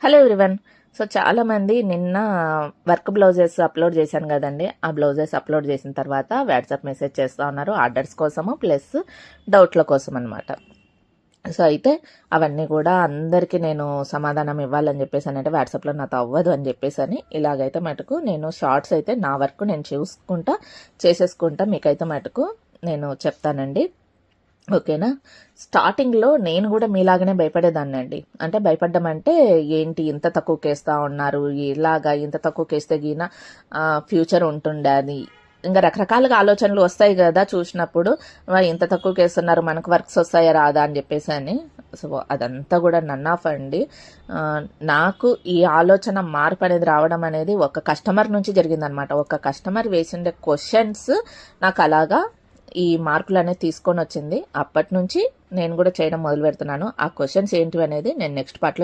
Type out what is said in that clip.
Hello everyone. So చాలామంది నిన్న work blouses upload చేశాను కదండి. ఆ బ్లౌజెస్ అప్లోడ్ చేసిన తర్వాత వాట్సాప్ మెసేజ్ చేస్తూ ఉన్నారు ఆర్డర్స్ కోసము ప్లస్ డౌట్ల కోసం అనమాట. సో అయితే అవన్నీ కూడా అందరికీ నేను సమాధానం ఇవ్వాలని చెప్పేసి అంటే వాట్సాప్లో నాతో అవ్వదు అని చెప్పేసి అని ఇలాగైతే మటుకు నేను షార్ట్స్ అయితే నా వర్క్ నేను చూసుకుంటా చేసేసుకుంటా మీకైతే మటుకు నేను చెప్తానండి. ఓకేనా. స్టార్టింగ్లో నేను కూడా మీలాగానే భయపడేదాన్ని అండి. అంటే భయపడ్డం అంటే ఏంటి ఇంత తక్కువకి వేస్తూ ఉన్నారు, ఇలాగా ఇంత తక్కువకి వేస్తే గిన ఫ్యూచర్ ఉంటుండే అది ఇంకా రకరకాలుగా ఆలోచనలు వస్తాయి కదా చూసినప్పుడు. ఇంత తక్కువకి వేస్తున్నారు, మనకు వర్క్స్ వస్తాయా రాదా అని చెప్పేసి అని. సో అదంతా కూడా నన్ ఆఫ్ అండి. నాకు ఈ ఆలోచన మార్పు అనేది రావడం అనేది ఒక కస్టమర్ నుంచి జరిగిందనమాట. ఒక కస్టమర్ వేసిండే క్వశ్చన్స్ నాకు అలాగా ఈ మార్కులు అనేది తీసుకొని వచ్చింది. అప్పటి నుంచి నేను కూడా చేయడం మొదలు పెడుతున్నాను. ఆ క్వశ్చన్స్ ఏంటివి అనేది నేను నెక్స్ట్ పార్ట్లో